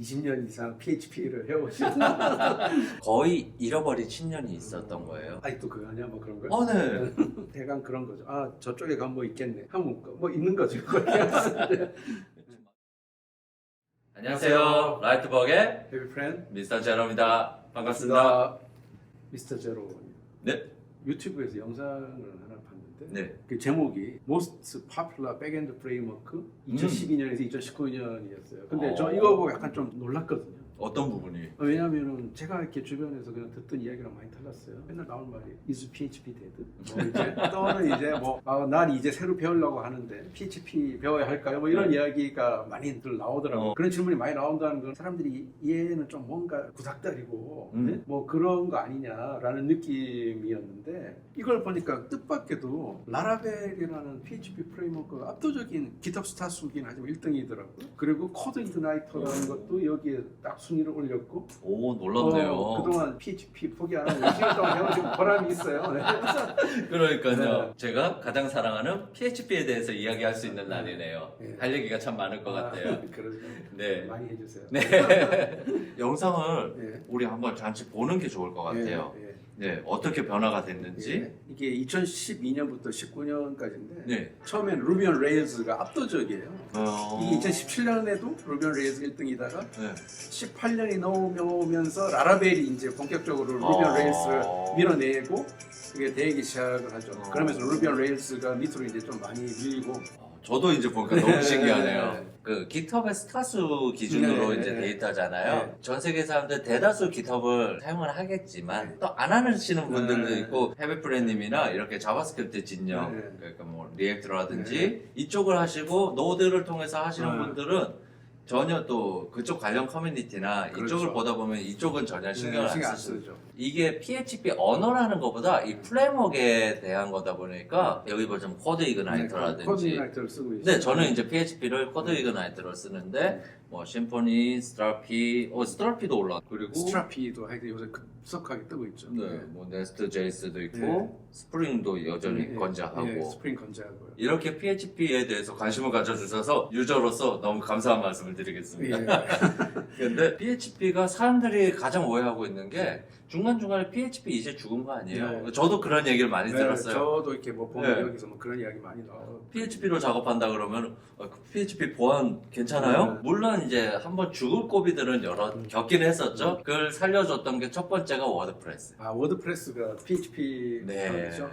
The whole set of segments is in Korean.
20년 이상 PHP를 해오신 거의 잃어버린 10년이 있었던 거예요. 아직도 그거 아니야? 뭐 그런 거? 네. 대강 그런 거죠. 아 저쪽에 가면 뭐 있겠네. 한국 거 뭐 있는 거죠. 안녕하세요. 라이트버그의 헤비 프렌드 미스터 제로입니다. 반갑습니다. 미스터 제로. 네. 유튜브에서 영상을 하나 봤는데 네. 그 제목이 Most Popular Backend Framework 2012년에서 2019년이었어요. 근데 저 이거 보고 약간 좀 놀랐거든요. 어떤 부분이? 왜냐하면은 제가 이렇게 주변에서 그냥 듣던 이야기랑 많이 달랐어요. 맨날 나오는 말이 Is PHP dead? 뭐 이제 또는 이제 난 이제 새로 배우려고 하는데 PHP 배워야 할까요? 뭐 이런 이야기가 많이들 나오더라고요. 그런 질문이 많이 나온다는 건 사람들이 얘는 좀 뭔가 구닥다리고 네? 뭐 그런 거 아니냐라는 느낌이었는데 이걸 보니까 뜻밖에도 라라벨이라는 PHP 프레임워크가 압도적인 GitHub 스타수긴 하지만 1등이더라고요. 그리고 코드 이그나이터라는 것도 여기에 딱 순위를 올렸고 오, 놀랍네요. 그동안 PHP 포기 안 하고 20년 동안 배워서 보람이 있어요. 네. 그러니까요. 네. 제가 가장 사랑하는 PHP에 대해서 이야기할 수 있는 날이네요. 네. 할 얘기가 참 많을 것 같아요. 그러죠. 네. 많이 해주세요. 네. 영상을 네. 우리 한번 잠시 보는 게 좋을 것 같아요. 네. 네. 어떻게 변화가 됐는지. 네. 이게 2012년부터 19년까지인데 네. 처음엔 루비 온 레일즈가 압도적이에요. 이게 2017년에도 루비 온 레일즈 1등이다가 네. 18년이 넘어오면서 라라벨이 이제 본격적으로 루비 온 레일스를 밀어내고 그게 되기 시작을 하죠. 그러면서 루비 온 레일스가 밑으로 이제 좀 많이 밀리고 저도 이제 보니까 너무 네. 신기하네요. 그 GitHub의 스타수 기준으로 네. 이제 데이터잖아요. 네. 전 세계 사람들 대다수 GitHub을 사용을 하겠지만 네. 또 안 하시는 분들도 네. 있고 헤비프렌님이나 이렇게 자바스크립트 진영, 네. 그러니까 뭐 리액트라든지 이쪽을 하시고 노드를 통해서 하시는 네. 분들은 전혀 또 그쪽 관련 커뮤니티나 그렇죠. 이쪽을 보다 보면 이쪽은 전혀 신경을 신경 안 안 쓰죠. 쓰죠. 이게 PHP 언어라는 것보다 이 프레임워크에 대한 거다 보니까 여기 보시면 코드 이그나이터라든지 코드 이그나이터를 쓰고 있어요. 네, 저는 이제 PHP를 코드 이그나이터로 쓰는데 뭐 심포니, 스트라피, 스트라피도 올라 그리고 스트라피도 하여튼 요새 급속하게 뜨고 있죠. 네, 뭐 네스트 제이스도 있고 네. 스프링도 여전히 네, 건재하고 네, 스프링 건재하고요. 이렇게 PHP에 대해서 관심을 가져주셔서 유저로서 너무 감사한 말씀을 드리겠습니다. 예. 근데 PHP가 사람들이 가장 오해하고 있는 게 중간중간에 PHP 이제 죽은 거 아니에요? 네. 저도 그런 얘기를 많이 네, 들었어요. 저도 이렇게 뭐 보면 네. 여기서 뭐 그런 이야기 많이 나와요. PHP로 작업한다 그러면 PHP 보안 괜찮아요? 네. 물론 이제 한번 죽을 고비들은 여러 겪긴 했었죠. 그걸 살려줬던 게 첫 번째가 워드프레스. 아 워드프레스가 PHP 네. 죠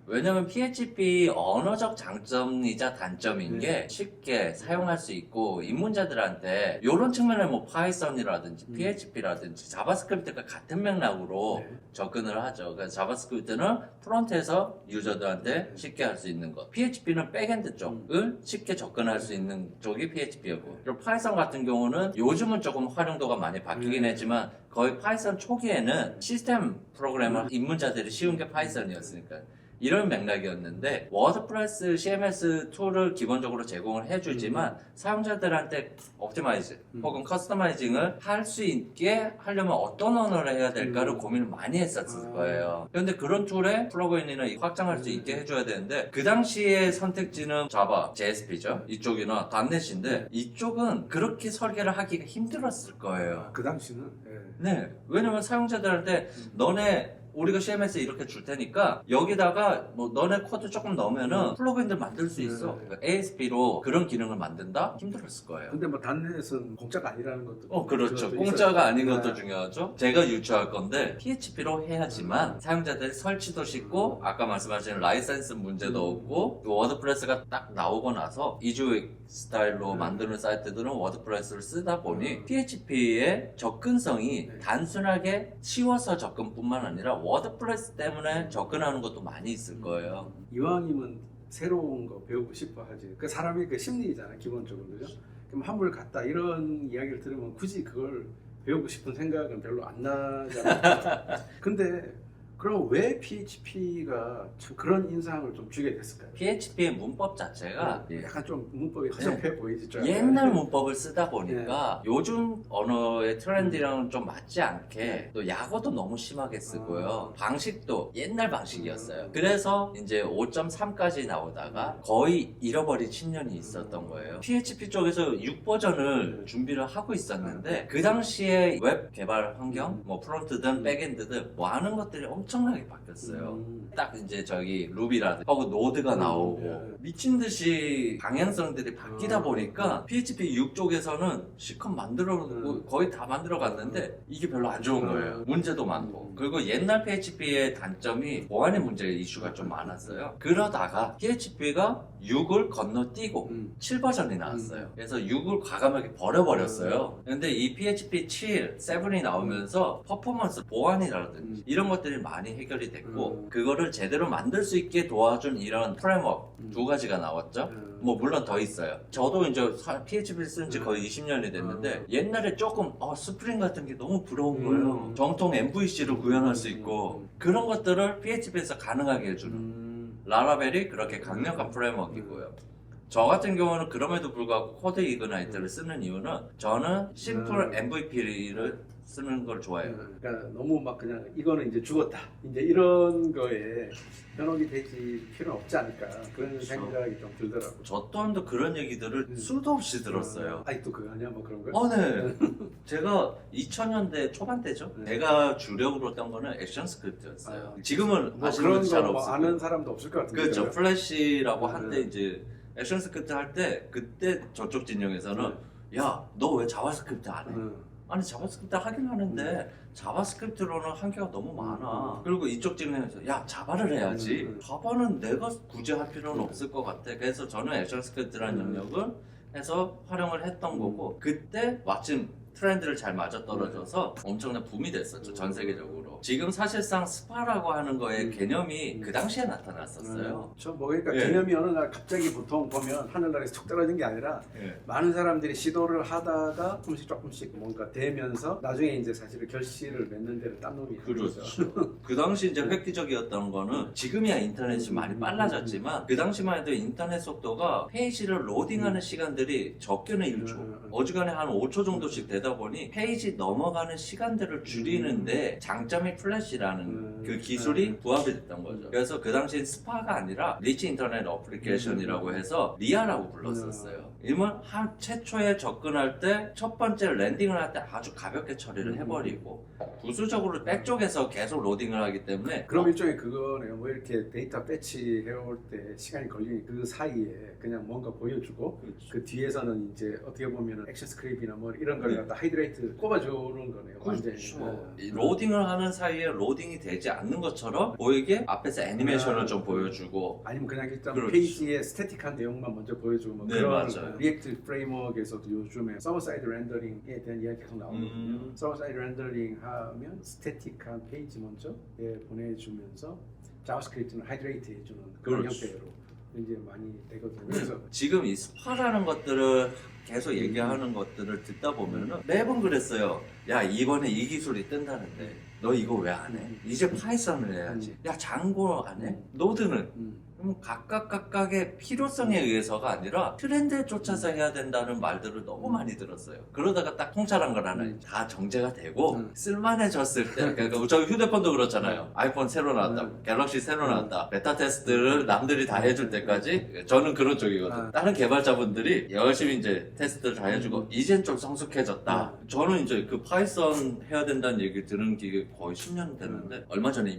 왜냐면 PHP 언어적 장점이자 단점인 네. 게 쉽게 사용할 수 있고 입문자들한테 이런 측면에 뭐 파이썬이라든지 PHP라든지 자바스크립트가 같은 맥락으로 네. 접근을 하죠. 그래서 자바스크립트는 프론트에서 유저들한테 쉽게 할 수 있는 것, PHP는 백엔드 쪽을 쉽게 접근할 수 있는 쪽이 PHP였고, 그리고 파이썬 같은 경우는 요즘은 조금 활용도가 많이 바뀌긴 했지만 거의 파이썬 초기에는 시스템 프로그램을 입문자들이 쉬운 게 파이썬이었으니까. 이런 맥락이었는데 워드프레스 CMS 툴을 기본적으로 제공을 해주지만 사용자들한테 옵티마이즈 혹은 커스터마이징을 할 수 있게 하려면 어떤 언어를 해야 될까를 고민을 많이 했었을 거예요. 그런데 그런 툴에 플러그인이나 확장할 수 있게 해줘야 되는데 그 당시의 선택지는 자바, JSP죠. 이쪽이나 .NET인데 이쪽은 그렇게 설계를 하기가 힘들었을 거예요. 그 당시는 네, 왜냐면 사용자들한테 너네 우리가 CMS 이렇게 줄 테니까 여기다가 뭐 너네 코드 조금 넣으면은 플러그인들 만들 수 있어. 그러니까 ASP로 그런 기능을 만든다? 힘들었을 거예요. 근데 뭐 단넷은 공짜가 아니라는 것도 그렇죠. 그것도 공짜가 있어요. 아닌 것도 네. 중요하죠. 제가 유추할 건데 PHP로 해야지만 사용자들이 설치도 쉽고 아까 말씀하신 라이센스 문제도 없고 워드프레스가 딱 나오고 나서 이주익 스타일로 만드는 사이트들은 워드프레스를 쓰다 보니 PHP의 접근성이 단순하게 쉬워서 접근뿐만 아니라 워드프레스 때문에 접근하는 것도 많이 있을 거예요. 이왕이면 새로운 거 배우고 싶어 하지. 그 사람의 그 심리잖아 기본적으로 그죠? 그럼 한물 갔다 이런 이야기를 들으면 굳이 그걸 배우고 싶은 생각은 별로 안 나잖아. 근데 그럼 왜 PHP가 그런 인상을 좀 주게 됐을까요? PHP의 문법 자체가 약간 좀 문법이 허접해 보이죠. 옛날 문법을 쓰다 보니까 요즘 언어의 트렌드랑은 좀 맞지 않게 또 약어도 너무 심하게 쓰고요. 방식도 옛날 방식이었어요. 그래서 이제 5.3까지 나오다가 거의 잃어버린 10년이 있었던 거예요. PHP 쪽에서 6 버전을 준비를 하고 있었는데 그 당시에 웹 개발 환경, 뭐 프론트든 백엔드든 뭐 하는 것들이 엄청나게 바뀌었어요. 딱 이제 저기 루비라든지 혹은 노드가 나오고 미친 듯이 방향성들이 바뀌다 보니까 PHP 6 쪽에서는 실컷 만들어놓고 거의 다 만들어 갔는데 이게 별로 안 좋은 거예요. 문제도 많고. 그리고 옛날 PHP의 단점이 보안의 문제 이슈가 좀 많았어요. 그러다가 PHP가 6을 건너뛰고 7 버전이 나왔어요. 그래서 6을 과감하게 버려버렸어요. 근데 이 PHP 7, 7이 나오면서 퍼포먼스 보안이라든지 이런 것들이 많이 해결이 됐고 그거를 제대로 만들 수 있게 도와준 이런 프레임워크 두 가지가 나왔죠. 뭐 물론 더 있어요. 저도 이제 PHP 쓴 지 거의 20년이 됐는데 옛날에 조금 스프링 같은 게 너무 부러운 거예요. 정통 MVC를 구현할 수 있고 그런 것들을 PHP에서 가능하게 해주는 라라벨이 그렇게 강력한 프레임워크이고요. 저 같은 경우는 그럼에도 불구하고 코드 이그나이트를 쓰는 이유는 저는 심플 MVP를 쓰는 걸 좋아해요. 그러니까 너무 막 그냥 이거는 이제 죽었다. 이제 이런 거에 현혹이 되지 필요는 없지 않을까 그런 그렇죠. 생각이 좀 들더라고요. 저 또한도 그런 얘기들을 수도 없이 들었어요. 아직도 그거 아니야? 뭐 그런 거? 네. 제가 2000년대 초반 때죠. 제가 주력으로 했던 거는 액션 스크립트였어요. 지금은 뭐 아시는 그런 분들 잘 거 없을 아는 거예요. 사람도 없을 것 같은데. 그렇죠. 플래시라고 한때 이제 액션 스크립트 할 때 그때 저쪽 진영에서는 야, 너 왜 자바스크립트 안 해? 아니 자바스크립트 하긴 하는데 자바스크립트로는 한계가 너무 많아. 그리고 이쪽 진영에서 야 자바를 해야지. 자바는 내가 굳이 할 필요는 없을 것 같아. 그래서 저는 액션 스크립트라는 영역을 해서 활용을 했던 거고 그때 마침 트렌드를 잘 맞아떨어져서 엄청난 붐이 됐었죠. 전 세계적으로. 지금 사실상 스파라고 하는 거의 개념이 그 당시에 나타났었어요. 뭐 그러니까 개념이 어느 날 갑자기 보통 보면 하늘나라에서 툭 떨어진 게 아니라 많은 사람들이 시도를 하다가 조금씩 뭔가 되면서 나중에 이제 사실은 결실을 맺는 데를 딴 놈이 그렇죠. 그 당시 이제 획기적이었던 거는 지금이야 인터넷이 많이 빨라졌지만 그 당시만 해도 인터넷 속도가 페이지를 로딩하는 시간들이 적게는 1초, 어지간해 한 5초 정도씩 되다 보니 페이지 넘어가는 시간들을 줄이는데 장점이 플래시라는 그 기술이 부합이 됐던 거죠. 그래서 그 당시엔 스파가 아니라 리치 인터넷 어플리케이션이라고 해서 리아라고 불렀었어요. 이면 한 최초에 접근할 때 첫 번째 랜딩을 할 때 아주 가볍게 처리를 해버리고 부수적으로 백 쪽에서 계속 로딩을 하기 때문에 그럼 일종의 그거네요. 뭐 이렇게 데이터 배치 해올 때 시간이 걸리니 그 사이에 그냥 뭔가 보여주고 그 뒤에서는 이제 어떻게 보면 액션 스크립이나 뭐 이런 걸 갖다 하이드레이트 꼽아주는 거네요. 완전히. 이 로딩을 하는 사이에 로딩이 되지 않는 것처럼 보이게 앞에서 애니메이션을 좀 보여주고 아니면 그냥 일단 그렇죠. 페이지에 스태틱한 내용만 먼저 보여주고 뭐 네, 그런 맞아요. 리액트 프레임워크에서도 요즘에 서버 사이드 렌더링에 대한 이야기 계속 나오거든요. 서버 사이드 렌더링 하면 스태틱한 페이지 먼저 보내주면서 자바스크립트는 하이드레이트 해주는 그런 그렇죠. 형태로 이제 많이 되거든요. 그래서 지금 이 스파라는 것들을 계속 얘기하는 것들을 듣다 보면은 매번 그랬어요. 야 이번에 이 기술이 뜬다는데 너 이거 왜 안 해? 이제 파이썬을 해야지. 야 장고 안 해? 노드는? 그럼 각각의 필요성에 의해서가 아니라 트렌드에 쫓아서 해야 된다는 말들을 너무 많이 들었어요. 그러다가 딱 통찰한 걸 하나 다 정제가 되고 쓸만해졌을 때 그러니까 저희 휴대폰도 그렇잖아요. 아이폰 새로 나왔다, 갤럭시 새로 나왔다, 베타 테스트를 남들이 다 해줄 때까지 저는 그런 쪽이거든. 다른 개발자분들이 열심히 이제 테스트를 다 해주고 이젠 좀 성숙해졌다. 저는 이제 그 파이썬 해야 된다는 얘기 들은 게 거의 10년 됐는데 얼마 전에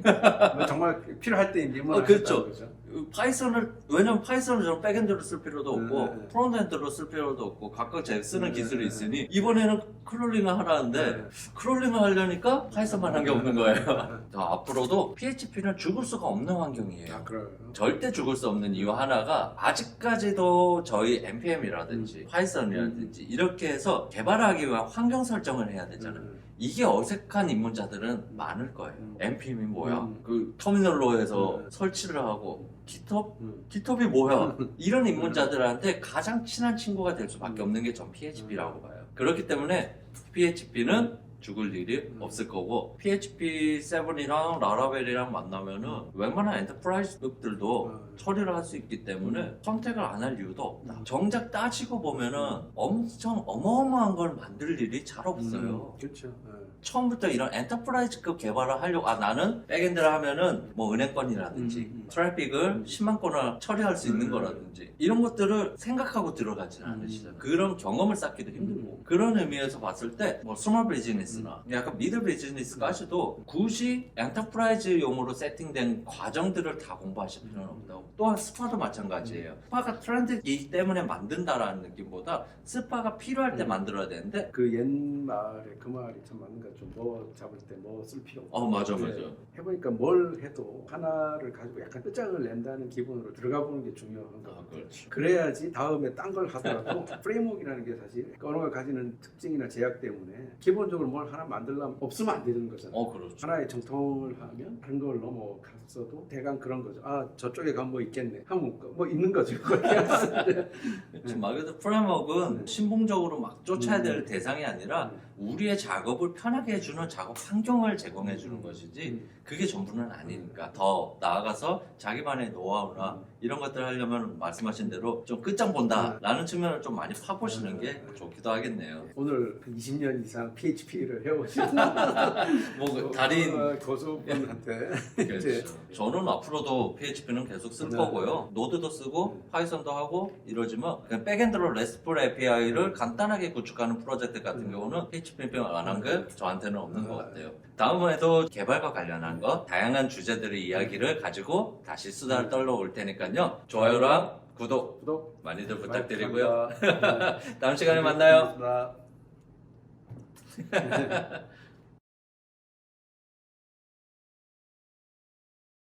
뭐 정말 필요할 때 입문을 그렇죠. 하셨다는 거죠. 파이썬을 왜냐면 파이썬을 저는 백엔드로 쓸 필요도 없고 프론트엔드로 쓸 필요도 없고 각각 제 쓰는 기술이 있으니 이번에는 크롤링을 하라는데 크롤링을 하려니까 파이썬만 한 게 없는 거예요. 앞으로도 PHP는 죽을 수가 없는 환경이에요. 그래요. 절대 죽을 수 없는 이유 하나가 아직까지도 저희 npm이라든지 파이썬이라든지 이렇게 해서 개발하기 위한 환경 설정을 해야 되잖아요. 이게 어색한 입문자들은 많을 거예요. npm이 뭐야? 그 터미널로 해서 설치를 하고 GitHub이 뭐야? 이런 입문자들한테 가장 친한 친구가 될 수밖에 없는 게 전 PHP라고 봐요. 그렇기 때문에 PHP는 죽을 일이 없을 거고 PHP 7이랑 라라벨이랑 만나면은 웬만한 엔터프라이즈들도 처리를 할 수 있기 때문에 선택을 안 할 이유도 없다. 정작 따지고 보면은 엄청 어마어마한 걸 만들 일이 잘 없어요. 그렇죠. 처음부터 이런 엔터프라이즈급 개발을 하려고 나는 백엔드를 하면은 뭐 은행권이라든지 트래픽을 10만 건을 처리할 수 있는 거라든지 이런 것들을 생각하고 들어가지는 않으시잖아요. 그런 경험을 쌓기도 힘들고 그런 의미에서 봤을 때 뭐 스몰 비즈니스나 약간 미들 비즈니스까지도 굳이 엔터프라이즈용으로 세팅된 과정들을 다 공부하실 필요는 없다고. 또한 스파도 마찬가지예요. 스파가 트렌드이기 때문에 만든다라는 느낌보다 스파가 필요할 때 만들어야 되는데 그 옛말에 그 말이 참 맞는 것 같죠. 뭐 잡을 때 뭐 쓸 필요 없고. 맞아. 해보니까 뭘 해도 하나를 가지고 약간 끝장을 낸다는 기분으로 들어가 보는 게 중요한 것 같아요. 그렇지. 그래야지 다음에 딴 걸 하더라도 프레임워크라는 게 사실 언어가 가지는 특징이나 제약 때문에 기본적으로 뭘 하나 만들려면 없으면 안 되는 거잖아요. 그렇죠. 하나의 정통을 하면 다른 걸 넘어갔어도 대강 그런 거죠. 아 저쪽에 가면 뭐 있겠네 하면 뭐 있는 거죠. 그렇죠. 말 그대로 프레임워크는 신봉적으로 막 쫓아야 될 대상이 아니라 우리의 작업을 편하게 해주는 작업 환경을 제공해 주는 것이지 그게 전부는 아니니까 더 나아가서 자기만의 노하우나 이런 것들을 하려면 말씀하신 대로 좀 끝장 본다라는 측면을 좀 많이 파보시는 게 좋기도 하겠네요. 오늘 20년 이상 PHP를 해오신 뭐 달인 고수분한테 그렇죠. 저는 앞으로도 PHP는 계속 쓸 거고요. 노드도 쓰고 파이썬도 하고 이러지만 그냥 백엔드로 RESTful API를 간단하게 구축하는 프로젝트 같은 경우는 PHP 안 한 게 저한테는 없는 것 같아요. 다음에도 개발과 관련한 거 다양한 주제들의 이야기를 가지고 다시 수다를 떨러 올 테니까요. 좋아요랑 구독 많이들 부탁드리고요. 감사합니다. 다음 시간에 만나요. 감사합니다.